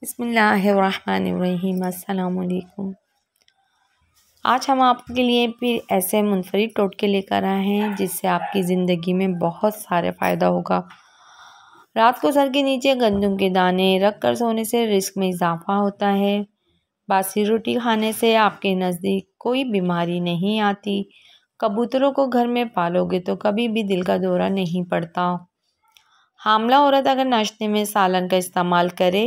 बिस्मिल्लाहिर्रहमानिर्रहीम। अस्सलाम वालेकुम। आज हम आपके लिए फिर ऐसे मुनफरिद टोटके लेकर आए हैं जिससे आपकी ज़िंदगी में बहुत सारे फ़ायदा होगा। रात को सर के नीचे गंदम के दाने रख कर सोने से रिस्क में इजाफा होता है। बासी रोटी खाने से आपके नज़दीक कोई बीमारी नहीं आती। कबूतरों को घर में पालोगे तो कभी भी दिल का दौरा नहीं पड़ता। हामला औरत अगर नाश्ते में सालन का इस्तेमाल करे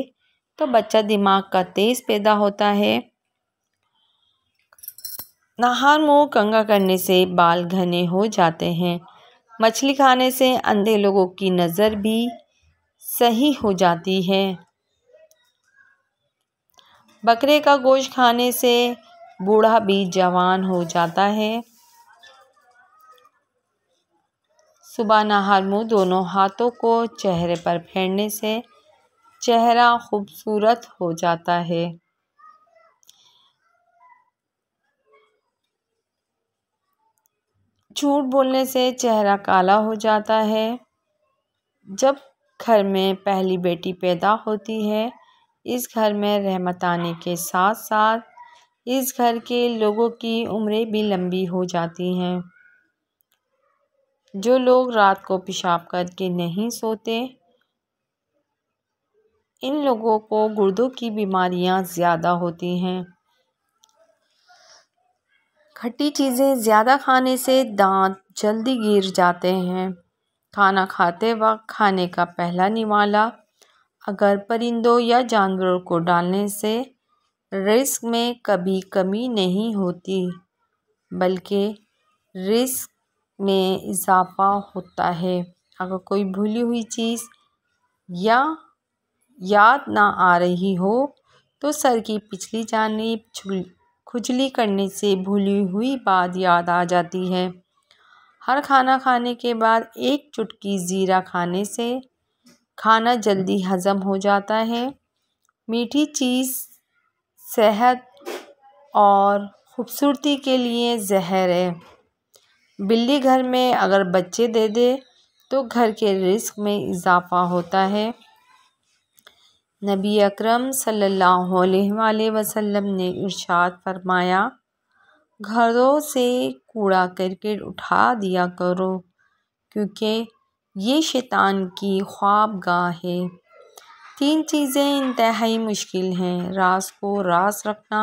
तो बच्चा दिमाग का तेज़ पैदा होता है। नहार मुँह कंघा करने से बाल घने हो जाते हैं। मछली खाने से अंधे लोगों की नज़र भी सही हो जाती है। बकरे का गोश्त खाने से बूढ़ा भी जवान हो जाता है। सुबह नहार मुँह दोनों हाथों को चेहरे पर फेरने से चेहरा खूबसूरत हो जाता है। झूठ बोलने से चेहरा काला हो जाता है। जब घर में पहली बेटी पैदा होती है, इस घर में रहमत आने के साथ साथ इस घर के लोगों की उम्रें भी लंबी हो जाती हैं। जो लोग रात को पेशाब करके नहीं सोते, इन लोगों को गुर्दों की बीमारियां ज़्यादा होती हैं। खट्टी चीज़ें ज़्यादा खाने से दांत जल्दी गिर जाते हैं। खाना खाते वक्त खाने का पहला निवाला अगर परिंदों या जानवरों को डालने से रिस्क में कभी कमी नहीं होती, बल्कि रिस्क में इजाफा होता है। अगर कोई भूली हुई चीज़ या याद ना आ रही हो तो सर की पिछली जानिब खुजली करने से भूली हुई बात याद आ जाती है। हर खाना खाने के बाद एक चुटकी ज़ीरा खाने से खाना जल्दी हज़म हो जाता है। मीठी चीज़ सेहत और ख़ूबसूरती के लिए ज़हर है। बिल्ली घर में अगर बच्चे दे दे तो घर के रिस्क में इजाफा होता है। नबी अकरम सल्लल्लाहु अलैहि वसल्लम ने इरशाद फरमाया, घरों से कूड़ा करकट उठा दिया करो क्योंकि ये शैतान की ख्वाबगाह है। 3 चीज़ें इंतहाई मुश्किल हैं: राज को राज रखना,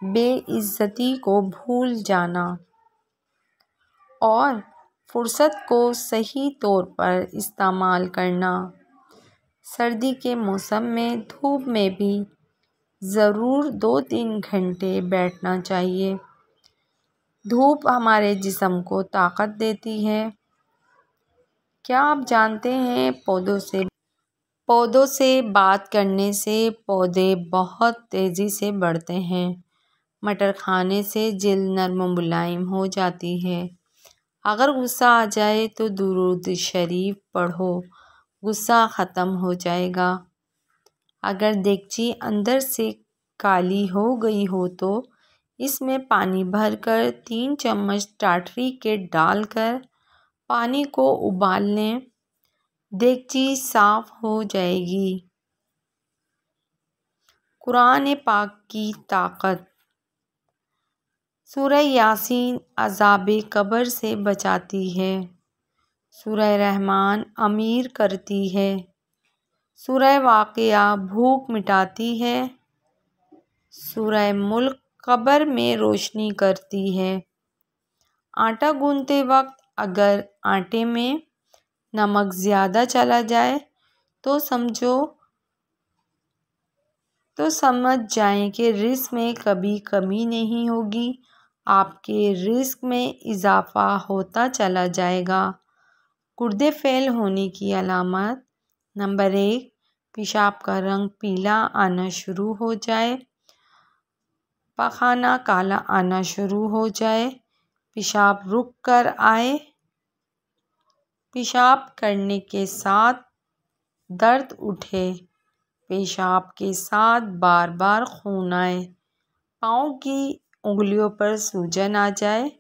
बेइज्जती को भूल जाना और फुर्सत को सही तौर पर इस्तेमाल करना। सर्दी के मौसम में धूप में भी ज़रूर 2-3 घंटे बैठना चाहिए। धूप हमारे जिस्म को ताकत देती है। क्या आप जानते हैं पौधों से बात करने से पौधे बहुत तेज़ी से बढ़ते हैं। मटर खाने से जिल्द नरम मुलायम हो जाती है। अगर गुस्सा आ जाए तो दुरूद शरीफ पढ़ो, गुस्सा ख़त्म हो जाएगा। अगर देगची अंदर से काली हो गई हो तो इसमें पानी भरकर 3 चम्मच टाटरी के डालकर पानी को उबाल लें, देगची साफ़ हो जाएगी। कुरान पाक की ताकत। सूरह यासीन अज़ाब कब्र से बचाती है। सूरह रहमान अमीर करती है। सूरह वाक़िया भूख मिटाती है। सूरह मुल्क कब्र में रोशनी करती है। आटा गूंथते वक्त अगर आटे में नमक ज़्यादा चला जाए तो समझ जाएं कि रिस्क में कभी कमी नहीं होगी, आपके रिस्क में इजाफा होता चला जाएगा। गुर्दे फेल होने की अलामत। नंबर 1, पेशाब का रंग पीला आना शुरू हो जाए, पखाना काला आना शुरू हो जाए, पेशाब रुक कर आए, पेशाब करने के साथ दर्द उठे, पेशाब के साथ बार बार खून आए, पाँव की उंगलियों पर सूजन आ जाए,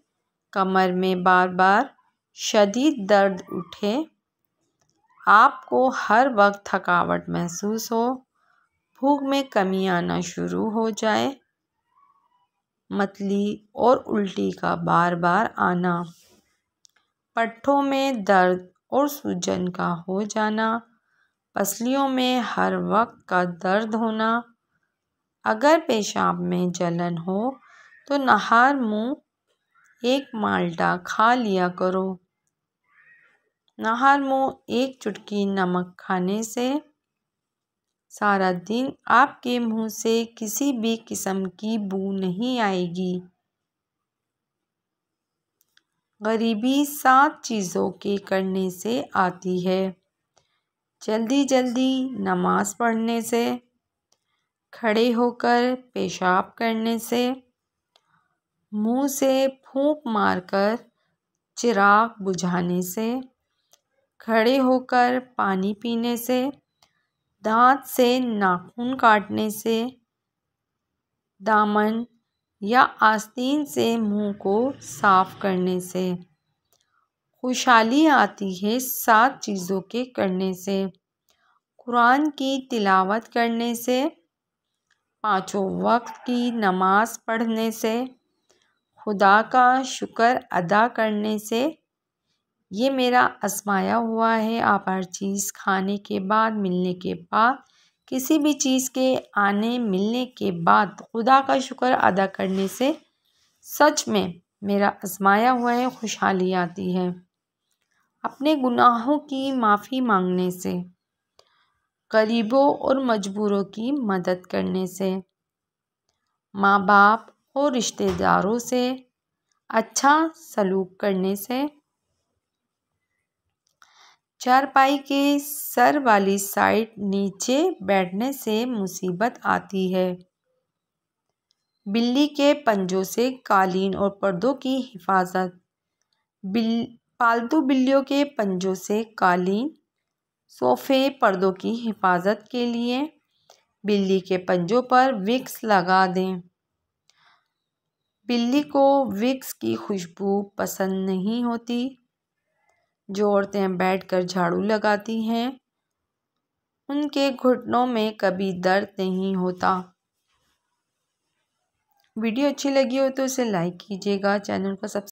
कमर में बार बार शदीद दर्द उठे, आपको हर वक्त थकावट महसूस हो, भूख में कमी आना शुरू हो जाए, मतली और उल्टी का बार बार आना, पट्ठों में दर्द और सूजन का हो जाना, पसलियों में हर वक्त का दर्द होना, अगर पेशाब में जलन हो तो नहार मुँह एक माल्टा खा लिया करो। नहार मुँह एक चुटकी नमक खाने से सारा दिन आपके मुंह से किसी भी किस्म की बू नहीं आएगी। गरीबी 7 चीज़ों के करने से आती है। जल्दी जल्दी नमाज पढ़ने से, खड़े होकर पेशाब करने से, मुंह से फूंक मारकर चिराग बुझाने से, खड़े होकर पानी पीने से, दांत से नाखून काटने से, दामन या आस्तीन से मुंह को साफ करने से। खुशहाली आती है 7 चीज़ों के करने से। कुरान की तिलावत करने से, 5 वक्त की नमाज पढ़ने से, खुदा का शुक्र अदा करने से। ये मेरा आजमाया हुआ है। आप हर चीज़ खाने के बाद, मिलने के बाद, किसी भी चीज़ के आने मिलने के बाद खुदा का शुक्र अदा करने से सच में मेरा आजमाया हुआ है, खुशहाली आती है। अपने गुनाहों की माफ़ी मांगने से, गरीबों और मजबूरों की मदद करने से, माँ बाप और रिश्तेदारों से अच्छा सलूक करने से, चारपाई के सर वाली साइड नीचे बैठने से मुसीबत आती है। बिल्ली के पंजों से कालीन और पर्दों की हिफाजत। पालतू बिल्लियों के पंजों से कालीन, सोफ़े, पर्दों की हिफाजत के लिए बिल्ली के पंजों पर विक्स लगा दें। बिल्ली को विक्स की खुशबू पसंद नहीं होती। जो औरतें बैठकर झाड़ू लगाती हैं उनके घुटनों में कभी दर्द नहीं होता। वीडियो अच्छी लगी हो तो इसे लाइक कीजिएगा, चैनल को सब्सक्राइब